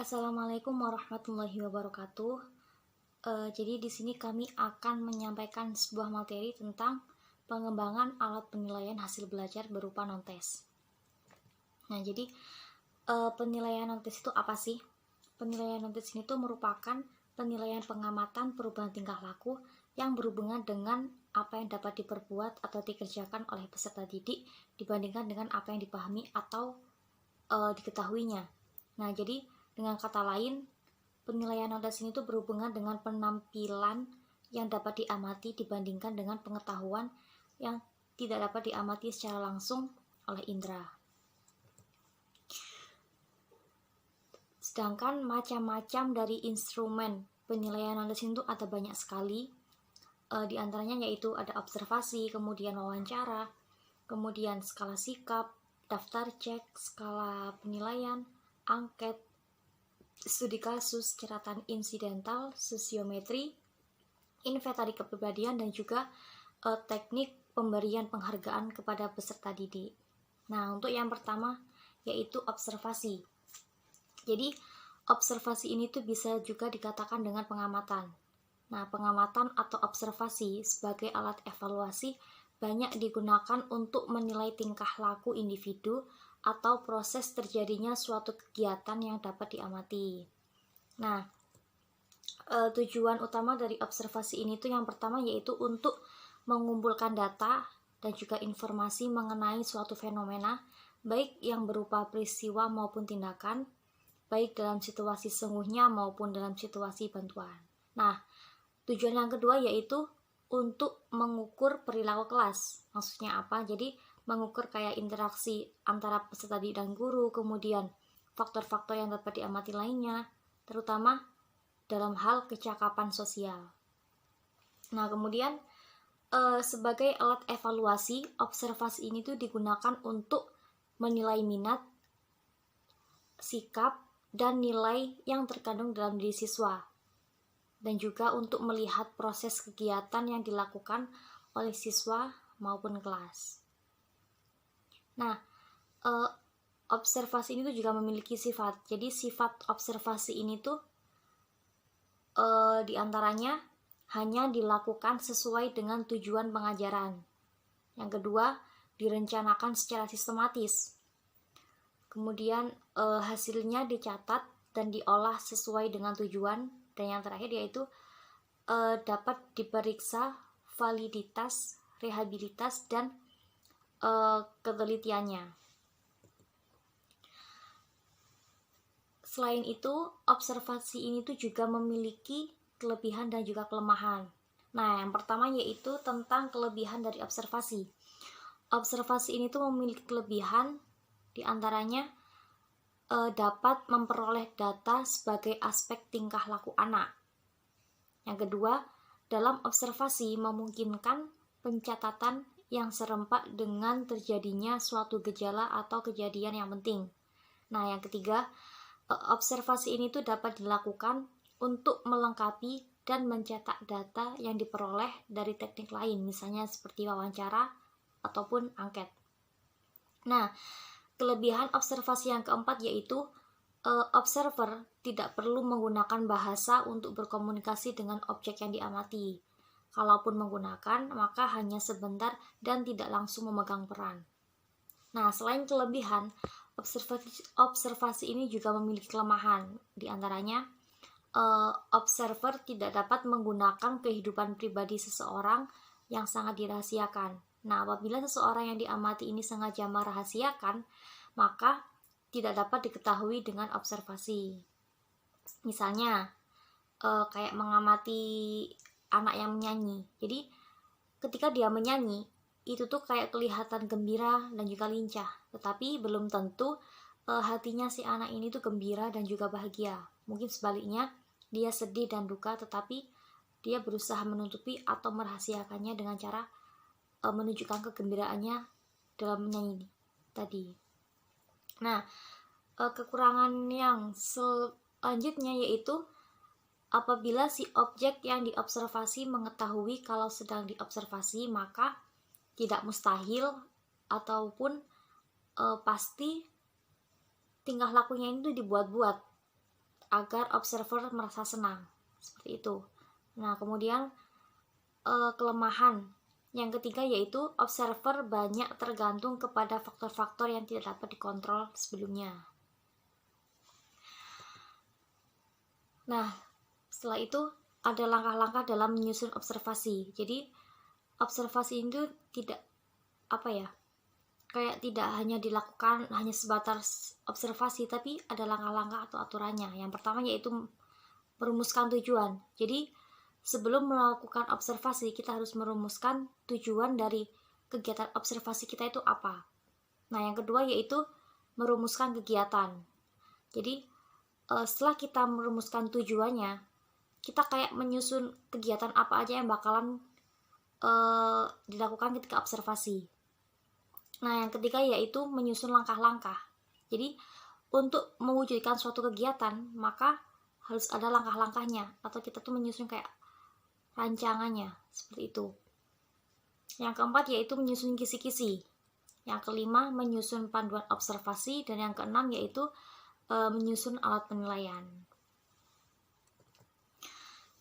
Assalamualaikum warahmatullahi wabarakatuh. Jadi di sini kami akan menyampaikan sebuah materi tentang pengembangan alat penilaian hasil belajar berupa non-tes. Nah, jadi penilaian non-tes itu apa sih? Penilaian non-tes ini tuh merupakan penilaian pengamatan perubahan tingkah laku yang berhubungan dengan apa yang dapat diperbuat atau dikerjakan oleh peserta didik dibandingkan dengan apa yang dipahami atau diketahuinya. Nah, jadi dengan kata lain, penilaian non-tes ini tuh berhubungan dengan penampilan yang dapat diamati dibandingkan dengan pengetahuan yang tidak dapat diamati secara langsung oleh indera. Sedangkan macam-macam dari instrumen penilaian non-tes itu ada banyak sekali. Di antaranya yaitu ada observasi, kemudian wawancara, kemudian skala sikap, daftar cek, skala penilaian, angket, studi kasus, catatan insidental, sosiometri, inventaris kepribadian, dan juga teknik pemberian penghargaan kepada peserta didik. Nah, untuk yang pertama yaitu observasi. Jadi, observasi ini tuh bisa juga dikatakan dengan pengamatan. Nah, pengamatan atau observasi sebagai alat evaluasi banyak digunakan untuk menilai tingkah laku individu atau proses terjadinya suatu kegiatan yang dapat diamati. Nah, tujuan utama dari observasi ini tuh yang pertama yaitu untuk mengumpulkan data dan juga informasi mengenai suatu fenomena, baik yang berupa peristiwa maupun tindakan, baik dalam situasi sesungguhnya maupun dalam situasi bantuan. Nah, tujuan yang kedua yaitu untuk mengukur perilaku kelas. Maksudnya apa? Jadi mengukur kayak interaksi antara peserta didik dan guru, kemudian faktor-faktor yang dapat diamati lainnya, terutama dalam hal kecakapan sosial. Nah, kemudian sebagai alat evaluasi, observasi ini tuh digunakan untuk menilai minat, sikap, dan nilai yang terkandung dalam diri siswa, dan juga untuk melihat proses kegiatan yang dilakukan oleh siswa maupun kelas. Nah, observasi ini tuh juga memiliki sifat. Jadi sifat observasi ini tuh diantaranya hanya dilakukan sesuai dengan tujuan pengajaran. Yang kedua, direncanakan secara sistematis. Kemudian hasilnya dicatat dan diolah sesuai dengan tujuan. Dan yang terakhir yaitu dapat diperiksa validitas, rehabilitas, dan ketelitiannya. Selain itu, observasi ini tuh juga memiliki kelebihan dan juga kelemahan. Nah, yang pertama yaitu tentang kelebihan dari observasi. Observasi ini tuh memiliki kelebihan, diantaranya dapat memperoleh data sebagai aspek tingkah laku anak. Yang kedua, dalam observasi memungkinkan pencatatan yang serempak dengan terjadinya suatu gejala atau kejadian yang penting. Nah, yang ketiga, observasi ini tuh dapat dilakukan untuk melengkapi dan mencetak data yang diperoleh dari teknik lain, misalnya seperti wawancara ataupun angket. Nah, kelebihan observasi yang keempat yaitu observer tidak perlu menggunakan bahasa untuk berkomunikasi dengan objek yang diamati. Kalaupun menggunakan, maka hanya sebentar dan tidak langsung memegang peran. Nah, selain kelebihan, observasi ini juga memiliki kelemahan. Di antaranya, observer tidak dapat menggunakan kehidupan pribadi seseorang yang sangat dirahasiakan. Nah, apabila seseorang yang diamati ini sengaja merahasiakan, maka tidak dapat diketahui dengan observasi. Misalnya, kayak mengamati anak yang menyanyi. Jadi, ketika dia menyanyi, itu tuh kayak kelihatan gembira dan juga lincah. Tetapi belum tentu hatinya si anak ini tuh gembira dan juga bahagia. Mungkin sebaliknya, dia sedih dan duka, tetapi dia berusaha menutupi atau merahasiakannya dengan cara menunjukkan kegembiraannya dalam menyanyi tadi. Nah, kekurangan yang selanjutnya yaitu apabila si objek yang diobservasi mengetahui kalau sedang diobservasi, maka tidak mustahil ataupun pasti tingkah lakunya itu dibuat-buat. agar observer merasa senang, seperti itu. Nah, kemudian kelemahan yang ketiga yaitu observer banyak tergantung kepada faktor-faktor yang tidak dapat dikontrol sebelumnya. Nah, setelah itu ada langkah-langkah dalam menyusun observasi. Jadi observasi itu tidak kayak tidak hanya dilakukan hanya sebatas observasi, tapi ada langkah-langkah atau aturannya. Yang pertama yaitu merumuskan tujuan. Jadi sebelum melakukan observasi, kita harus merumuskan tujuan dari kegiatan observasi kita itu apa. Nah, yang kedua yaitu merumuskan kegiatan. Jadi setelah kita merumuskan tujuannya, kita kayak menyusun kegiatan apa aja yang bakalan dilakukan ketika observasi. Nah, yang ketiga yaitu menyusun langkah-langkah. Jadi, untuk mewujudkan suatu kegiatan, maka harus ada langkah-langkahnya, atau kita tuh menyusun kayak rancangannya, seperti itu. Yang keempat yaitu menyusun kisi-kisi. Yang kelima menyusun panduan observasi, dan yang keenam yaitu menyusun alat penilaian.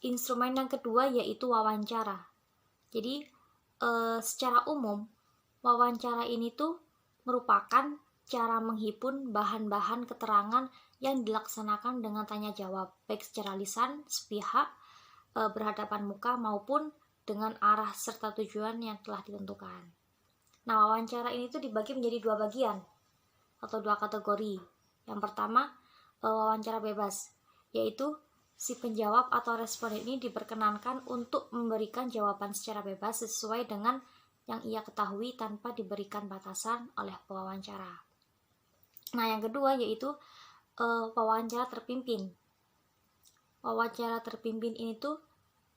Instrumen yang kedua yaitu wawancara. Jadi, secara umum wawancara ini tuh merupakan cara menghimpun bahan-bahan keterangan yang dilaksanakan dengan tanya jawab, baik secara lisan, sepihak, berhadapan muka, maupun dengan arah serta tujuan yang telah ditentukan. Nah, wawancara ini tuh dibagi menjadi dua bagian atau dua kategori. Yang pertama, wawancara bebas, yaitu si penjawab atau responden ini diperkenankan untuk memberikan jawaban secara bebas sesuai dengan yang ia ketahui tanpa diberikan batasan oleh pewawancara. Nah, yang kedua yaitu wawancara terpimpin. Wawancara terpimpin ini tuh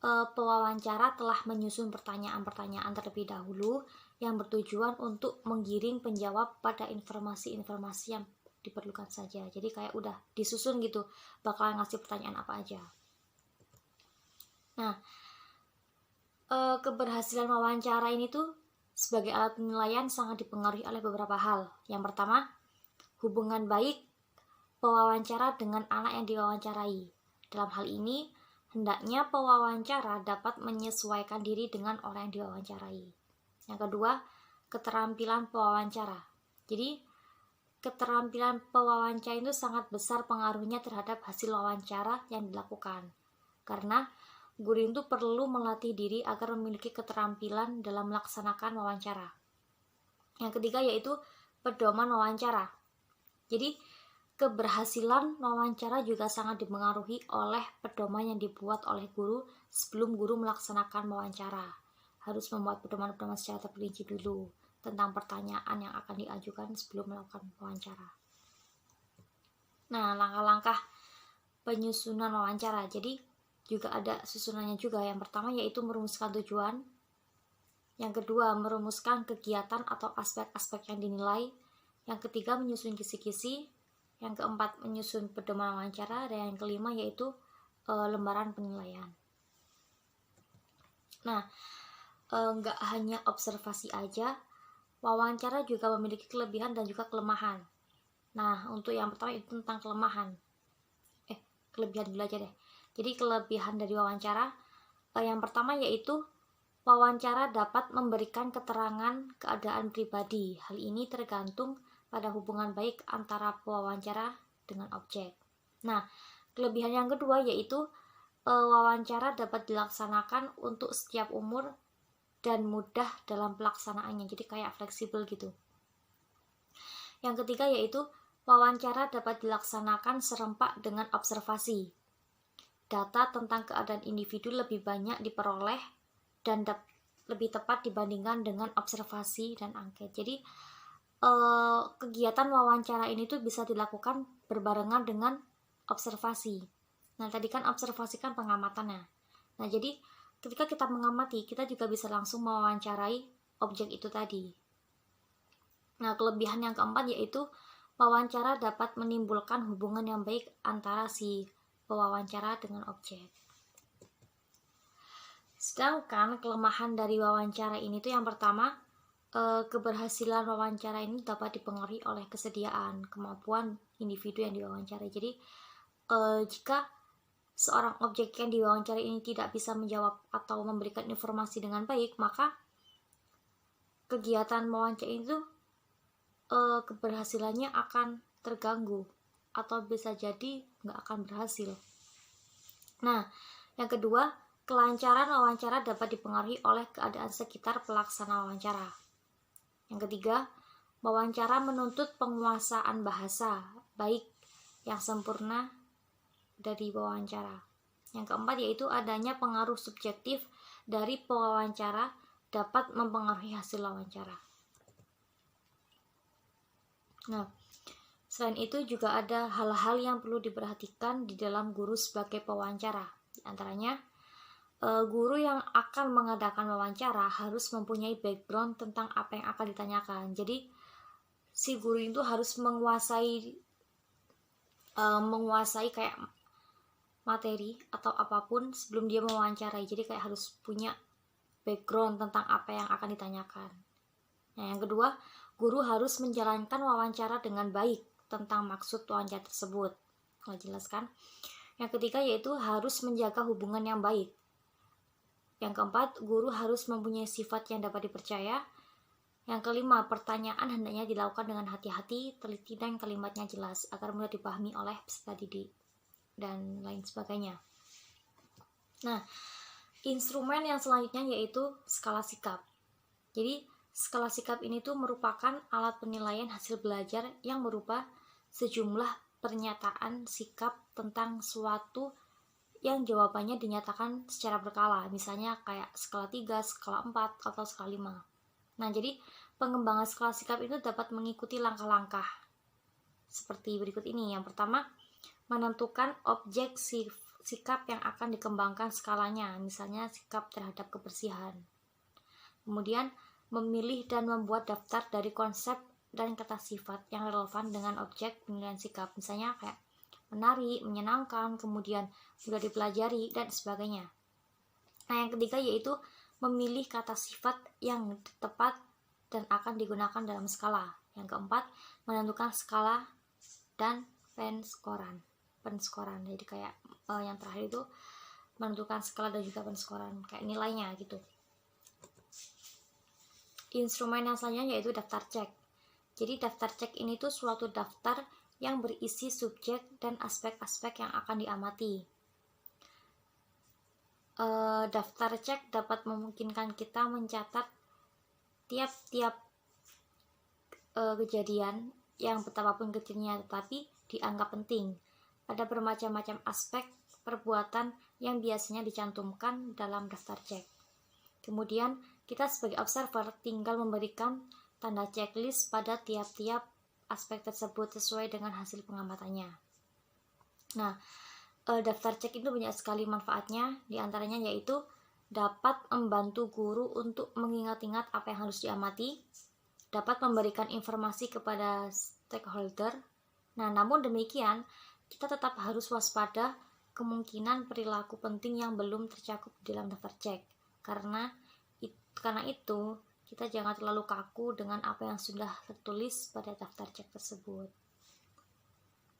pewawancara telah menyusun pertanyaan-pertanyaan terlebih dahulu yang bertujuan untuk menggiring penjawab pada informasi-informasi yang diperlukan saja. Jadi kayak udah disusun gitu, bakal ngasih pertanyaan apa aja. Nah, keberhasilan wawancara ini tuh sebagai alat penilaian sangat dipengaruhi oleh beberapa hal. Yang pertama, hubungan baik pewawancara dengan anak yang diwawancarai. Dalam hal ini, hendaknya pewawancara dapat menyesuaikan diri dengan orang yang diwawancarai. Yang kedua, keterampilan pewawancara. Jadi, keterampilan pewawancara itu sangat besar pengaruhnya terhadap hasil wawancara yang dilakukan. Karena guru itu perlu melatih diri agar memiliki keterampilan dalam melaksanakan wawancara. Yang ketiga yaitu pedoman wawancara. Jadi, keberhasilan wawancara juga sangat dipengaruhi oleh pedoman yang dibuat oleh guru sebelum guru melaksanakan wawancara. Harus membuat pedoman-pedoman secara terperinci dulu tentang pertanyaan yang akan diajukan sebelum melakukan wawancara. Nah, langkah-langkah penyusunan wawancara. Jadi, juga ada susunannya juga. Yang pertama yaitu merumuskan tujuan. Yang kedua, merumuskan kegiatan atau aspek-aspek yang dinilai. Yang ketiga, menyusun kisi-kisi. Yang keempat, menyusun pedoman wawancara. Dan yang kelima yaitu lembaran penilaian. Nah, nggak hanya observasi aja, wawancara juga memiliki kelebihan dan juga kelemahan. Nah, untuk yang pertama itu tentang kelemahan. Kelebihan dulu aja deh. Jadi kelebihan dari wawancara, yang pertama yaitu wawancara dapat memberikan keterangan keadaan pribadi. Hal ini tergantung pada hubungan baik antara pewawancara dengan objek. Nah, kelebihan yang kedua yaitu wawancara dapat dilaksanakan untuk setiap umur dan mudah dalam pelaksanaannya. Jadi kayak fleksibel gitu. Yang ketiga yaitu wawancara dapat dilaksanakan serempak dengan observasi. Data tentang keadaan individu lebih banyak diperoleh dan lebih tepat dibandingkan dengan observasi dan angket. Jadi kegiatan wawancara ini tuh bisa dilakukan berbarengan dengan observasi. Nah, tadi kan observasi kan pengamatannya. Nah, jadi ketika kita mengamati, kita juga bisa langsung mewawancarai objek itu tadi. Nah, kelebihan yang keempat yaitu wawancara dapat menimbulkan hubungan yang baik antara si pewawancara dengan objek. Sedangkan kelemahan dari wawancara ini tuh yang pertama, keberhasilan wawancara ini dapat dipengaruhi oleh kesediaan, kemampuan individu yang diwawancarai. Jadi jika seorang objek yang diwawancarai ini tidak bisa menjawab atau memberikan informasi dengan baik, maka kegiatan wawancara itu keberhasilannya akan terganggu atau bisa jadi nggak akan berhasil. Nah, yang kedua, kelancaran wawancara dapat dipengaruhi oleh keadaan sekitar pelaksana wawancara. Yang ketiga, wawancara menuntut penguasaan bahasa, baik yang sempurna dari wawancara. Yang keempat yaitu adanya pengaruh subjektif dari pewawancara dapat mempengaruhi hasil wawancara. Nah, selain itu juga ada hal-hal yang perlu diperhatikan di dalam guru sebagai pewawancara. Di antaranya, guru yang akan mengadakan wawancara harus mempunyai background tentang apa yang akan ditanyakan. Jadi, si guru itu harus menguasai kayak materi atau apapun sebelum dia mewawancarai. Jadi kayak harus punya background tentang apa yang akan ditanyakan. Nah, yang kedua, guru harus menjalankan wawancara dengan baik tentang maksud wawancara tersebut. Kalau jelaskan. Yang ketiga yaitu harus menjaga hubungan yang baik. Yang keempat, guru harus mempunyai sifat yang dapat dipercaya. Yang kelima, pertanyaan hendaknya dilakukan dengan hati-hati, teliti, dan kalimatnya jelas agar mudah dipahami oleh peserta didik dan lain sebagainya. Nah, instrumen yang selanjutnya yaitu skala sikap. Jadi, skala sikap ini tuh merupakan alat penilaian hasil belajar yang berupa sejumlah pernyataan sikap tentang suatu yang jawabannya dinyatakan secara berkala, misalnya kayak skala 3, skala 4, atau skala 5. Nah, jadi pengembangan skala sikap itu dapat mengikuti langkah-langkah seperti berikut ini. Yang pertama, menentukan objek sikap yang akan dikembangkan skalanya, misalnya sikap terhadap kebersihan. Kemudian, memilih dan membuat daftar dari konsep dan kata sifat yang relevan dengan objek penilaian sikap, misalnya kayak menarik, menyenangkan, kemudian mudah dipelajari, dan sebagainya. Nah, yang ketiga yaitu memilih kata sifat yang tepat dan akan digunakan dalam skala. Yang keempat, menentukan skala dan penskoran. Jadi kayak yang terakhir itu menentukan skala dan juga penskoran, kayak nilainya gitu. Instrumen yang selanjutnya yaitu daftar cek. Jadi daftar cek ini tuh suatu daftar yang berisi subjek dan aspek-aspek yang akan diamati. Daftar cek dapat memungkinkan kita mencatat tiap-tiap kejadian yang betapapun kecilnya tetapi dianggap penting. Ada bermacam-macam aspek perbuatan yang biasanya dicantumkan dalam daftar cek. Kemudian kita sebagai observer tinggal memberikan tanda checklist pada tiap-tiap aspek tersebut sesuai dengan hasil pengamatannya. Nah, daftar cek itu banyak sekali manfaatnya, diantaranya yaitu dapat membantu guru untuk mengingat-ingat apa yang harus diamati, dapat memberikan informasi kepada stakeholder. Nah, namun demikian, kita tetap harus waspada kemungkinan perilaku penting yang belum tercakup dalam daftar cek. Karena itu, kita jangan terlalu kaku dengan apa yang sudah tertulis pada daftar cek tersebut.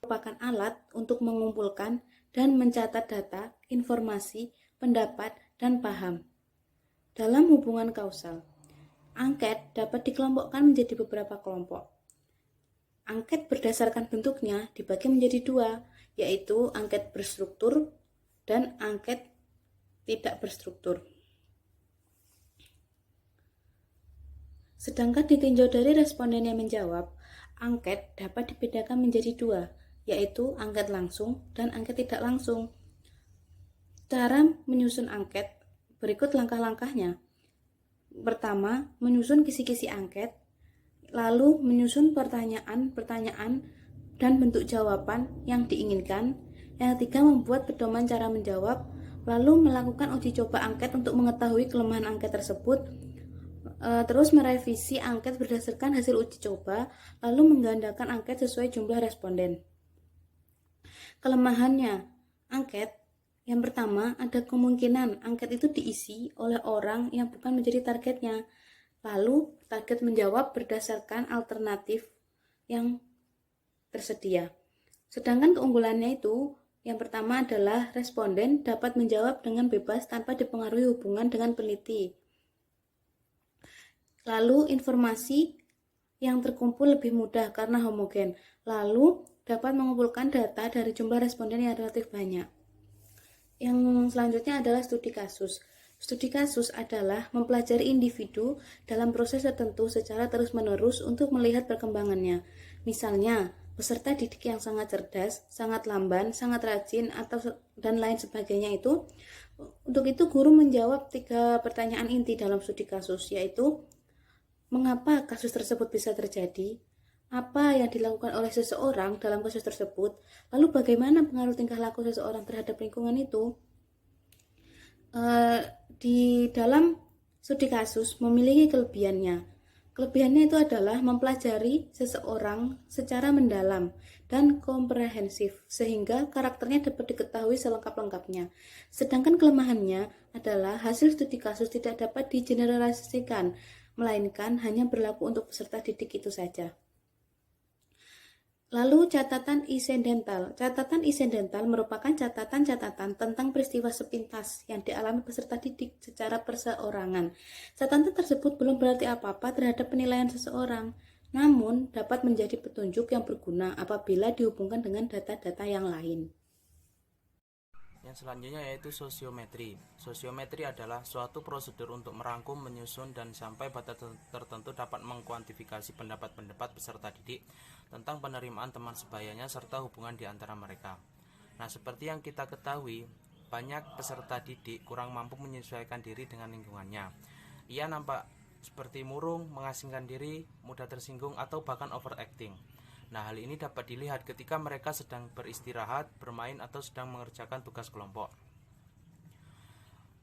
Merupakan alat untuk mengumpulkan dan mencatat data, informasi, pendapat, dan paham. Dalam hubungan kausal, angket dapat dikelompokkan menjadi beberapa kelompok. Angket berdasarkan bentuknya dibagi menjadi dua, yaitu angket berstruktur dan angket tidak berstruktur. Sedangkan ditinjau dari responden yang menjawab, angket dapat dibedakan menjadi dua, yaitu angket langsung dan angket tidak langsung. Cara menyusun angket, berikut langkah-langkahnya. Pertama, menyusun kisi-kisi angket, lalu menyusun pertanyaan dan bentuk jawaban yang diinginkan. Yang ketiga, membuat pedoman cara menjawab, lalu melakukan uji coba angket untuk mengetahui kelemahan angket tersebut. Terus merevisi angket berdasarkan hasil uji coba, lalu menggandakan angket sesuai jumlah responden. Kelemahannya angket, yang pertama ada kemungkinan angket itu diisi oleh orang yang bukan menjadi targetnya. Lalu target menjawab berdasarkan alternatif yang tersedia. Sedangkan keunggulannya itu Yang pertama adalah responden dapat menjawab dengan bebas tanpa dipengaruhi hubungan dengan peneliti. Lalu informasi yang terkumpul lebih mudah karena homogen. Lalu dapat mengumpulkan data dari jumlah responden yang relatif banyak. Yang selanjutnya adalah studi kasus. Studi kasus adalah mempelajari individu dalam proses tertentu secara terus-menerus untuk melihat perkembangannya. Misalnya, peserta didik yang sangat cerdas, sangat lamban, sangat rajin, dan lain sebagainya itu. Untuk itu, guru menjawab 3 pertanyaan inti dalam studi kasus, yaitu mengapa kasus tersebut bisa terjadi, apa yang dilakukan oleh seseorang dalam kasus tersebut, lalu bagaimana pengaruh tingkah laku seseorang terhadap lingkungan itu. Di dalam studi kasus memiliki kelebihannya. Kelebihannya itu adalah mempelajari seseorang secara mendalam dan komprehensif sehingga karakternya dapat diketahui selengkap-lengkapnya. Sedangkan kelemahannya adalah hasil studi kasus tidak dapat digeneralisasikan, melainkan hanya berlaku untuk peserta didik itu saja. Lalu catatan insidental. Catatan insidental merupakan catatan-catatan tentang peristiwa sepintas yang dialami peserta didik secara perseorangan. Catatan tersebut belum berarti apa-apa terhadap penilaian seseorang, namun dapat menjadi petunjuk yang berguna apabila dihubungkan dengan data-data yang lain. Yang selanjutnya yaitu sosiometri. Sosiometri adalah suatu prosedur untuk merangkum, menyusun, dan sampai batas tertentu dapat mengkuantifikasi pendapat-pendapat peserta didik tentang penerimaan teman sebayanya serta hubungan di antara mereka. Nah, seperti yang kita ketahui, banyak peserta didik kurang mampu menyesuaikan diri dengan lingkungannya. Ia nampak seperti murung, mengasingkan diri, mudah tersinggung, atau bahkan overacting. Nah, hal ini dapat dilihat ketika mereka sedang beristirahat, bermain, atau sedang mengerjakan tugas kelompok.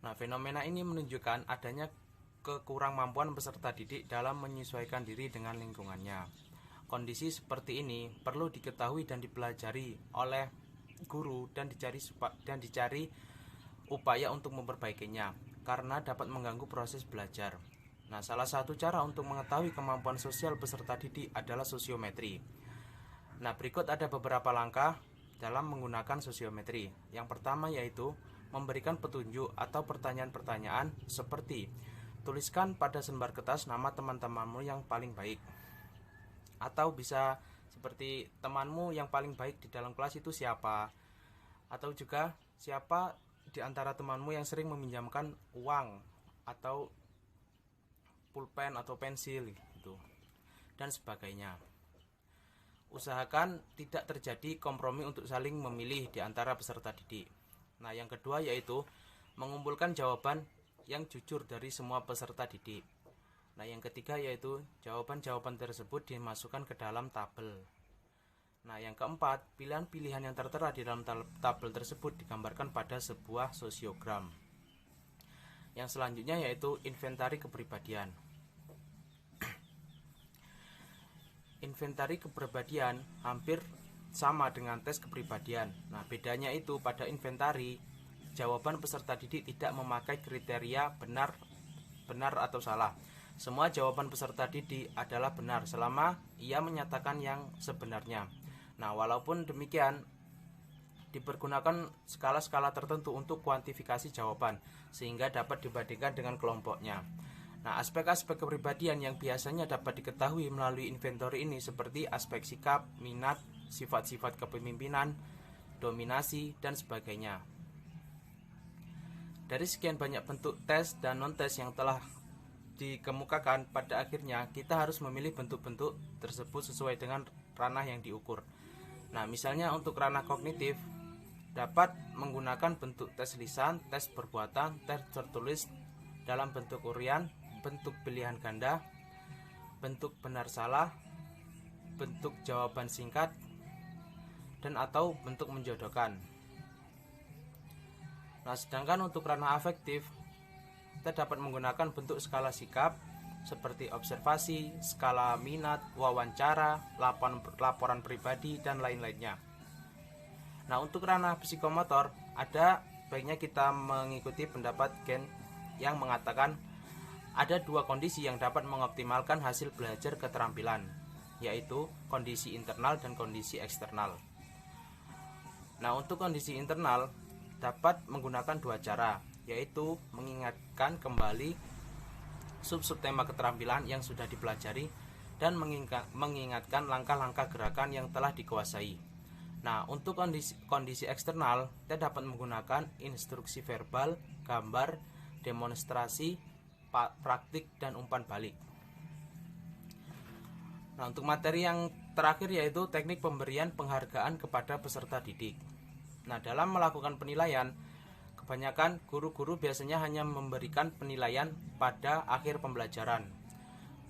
Nah, fenomena ini menunjukkan adanya kekurangmampuan peserta didik dalam menyesuaikan diri dengan lingkungannya. Kondisi seperti ini perlu diketahui dan dipelajari oleh guru dan dicari upaya untuk memperbaikinya, karena dapat mengganggu proses belajar. Nah, salah satu cara untuk mengetahui kemampuan sosial peserta didik adalah sosiometri. Nah, berikut ada beberapa langkah dalam menggunakan sosiometri. Yang pertama yaitu memberikan petunjuk atau pertanyaan-pertanyaan seperti tuliskan pada selembar kertas nama teman-temanmu yang paling baik. Atau bisa seperti temanmu yang paling baik di dalam kelas itu siapa? Atau juga siapa di antara temanmu yang sering meminjamkan uang atau pulpen atau pensil gitu. Dan sebagainya. Usahakan tidak terjadi kompromi untuk saling memilih di antara peserta didik. Nah, yang kedua yaitu mengumpulkan jawaban yang jujur dari semua peserta didik. Nah, yang ketiga yaitu jawaban-jawaban tersebut dimasukkan ke dalam tabel. Nah, yang keempat, pilihan-pilihan yang tertera di dalam tabel tersebut digambarkan pada sebuah sosiogram. Yang selanjutnya yaitu inventari kepribadian. Inventari kepribadian hampir sama dengan tes kepribadian. Nah, bedanya itu pada inventari, jawaban peserta didik tidak memakai kriteria benar atau salah. Semua jawaban peserta didik adalah benar selama ia menyatakan yang sebenarnya. Nah, walaupun demikian, dipergunakan skala-skala tertentu untuk kuantifikasi jawaban, sehingga dapat dibandingkan dengan kelompoknya. Nah, aspek-aspek kepribadian yang biasanya dapat diketahui melalui inventory ini seperti aspek sikap, minat, sifat-sifat kepemimpinan, dominasi, dan sebagainya. Dari sekian banyak bentuk tes dan non-tes yang telah dikemukakan, pada akhirnya kita harus memilih bentuk-bentuk tersebut sesuai dengan ranah yang diukur. Nah, misalnya untuk ranah kognitif, dapat menggunakan bentuk tes lisan, tes perbuatan, tes tertulis dalam bentuk urian, bentuk pilihan ganda, bentuk benar salah, bentuk jawaban singkat, dan atau bentuk menjodohkan. Nah, sedangkan untuk ranah afektif, kita dapat menggunakan bentuk skala sikap seperti observasi, skala minat, wawancara, laporan pribadi, dan lain-lainnya. Nah, untuk ranah psikomotor, ada baiknya kita mengikuti pendapat Gen yang mengatakan ada dua kondisi yang dapat mengoptimalkan hasil belajar keterampilan, yaitu kondisi internal dan kondisi eksternal. Nah, untuk kondisi internal dapat menggunakan dua cara, yaitu mengingatkan kembali sub-sub tema keterampilan yang sudah dipelajari dan mengingatkan langkah-langkah gerakan yang telah dikuasai. Nah, untuk kondisi eksternal, kita dapat menggunakan instruksi verbal, gambar, demonstrasi, praktik, dan umpan balik. Nah, untuk materi yang terakhir yaitu teknik pemberian penghargaan kepada peserta didik. Nah, dalam melakukan penilaian, kebanyakan guru-guru biasanya hanya memberikan penilaian pada akhir pembelajaran.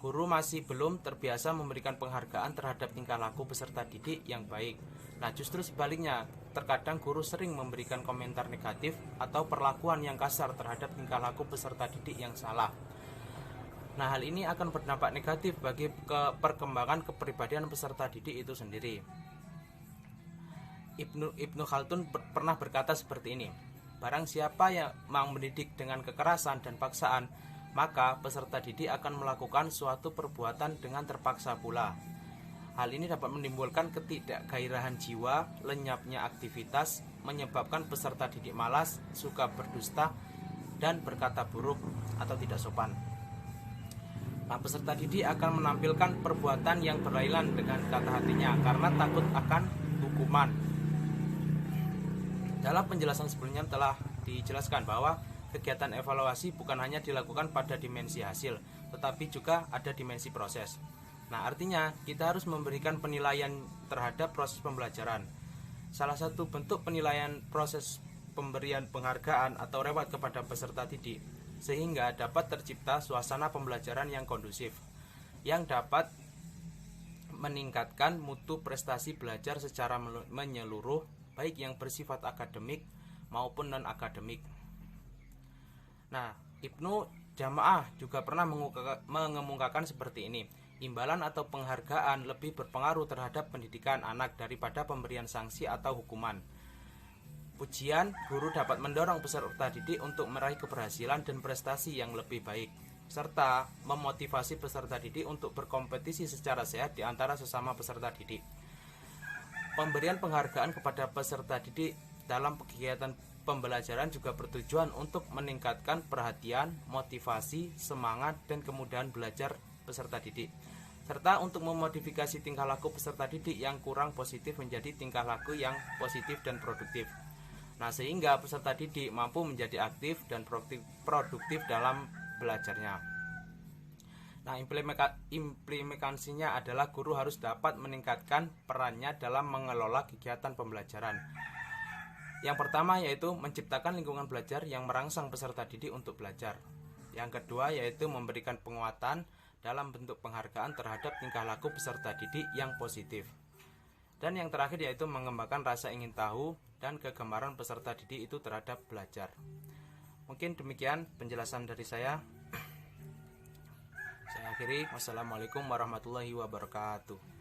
Guru masih belum terbiasa memberikan penghargaan terhadap tingkah laku peserta didik yang baik. Nah, justru sebaliknya, terkadang guru sering memberikan komentar negatif atau perlakuan yang kasar terhadap tingkah laku peserta didik yang salah. Nah, hal ini akan berdampak negatif bagi perkembangan kepribadian peserta didik itu sendiri. Ibnu Khaldun pernah berkata seperti ini, barang siapa yang mau mendidik dengan kekerasan dan paksaan, maka peserta didik akan melakukan suatu perbuatan dengan terpaksa pula. Hal ini dapat menimbulkan ketidakgairahan jiwa, lenyapnya aktivitas, menyebabkan peserta didik malas, suka berdusta, dan berkata buruk atau tidak sopan. Nah, peserta didik akan menampilkan perbuatan yang berlainan dengan kata hatinya karena takut akan hukuman. Dalam penjelasan sebelumnya telah dijelaskan bahwa kegiatan evaluasi bukan hanya dilakukan pada dimensi hasil, tetapi juga ada dimensi proses. Nah, artinya kita harus memberikan penilaian terhadap proses pembelajaran. Salah satu bentuk penilaian proses pemberian penghargaan atau reward kepada peserta didik sehingga dapat tercipta suasana pembelajaran yang kondusif yang dapat meningkatkan mutu prestasi belajar secara menyeluruh, baik yang bersifat akademik maupun non-akademik. Nah, Ibnu Jamaah juga pernah mengemukakan seperti ini, imbalan atau penghargaan lebih berpengaruh terhadap pendidikan anak daripada pemberian sanksi atau hukuman. Pujian, guru dapat mendorong peserta didik untuk meraih keberhasilan dan prestasi yang lebih baik, serta memotivasi peserta didik untuk berkompetisi secara sehat di antara sesama peserta didik. Pemberian penghargaan kepada peserta didik dalam kegiatan pembelajaran juga bertujuan untuk meningkatkan perhatian, motivasi, semangat, dan kemudahan belajar peserta didik, serta untuk memodifikasi tingkah laku peserta didik yang kurang positif menjadi tingkah laku yang positif dan produktif. Nah, sehingga peserta didik mampu menjadi aktif dan produktif dalam belajarnya. Nah, implementasinya adalah guru harus dapat meningkatkan perannya dalam mengelola kegiatan pembelajaran. Yang pertama yaitu menciptakan lingkungan belajar yang merangsang peserta didik untuk belajar. Yang kedua yaitu memberikan penguatan dalam bentuk penghargaan terhadap tingkah laku peserta didik yang positif. Dan yang terakhir yaitu mengembangkan rasa ingin tahu dan kegemaran peserta didik itu terhadap belajar. Mungkin demikian penjelasan dari saya. Saya akhiri. Wassalamualaikum warahmatullahi wabarakatuh.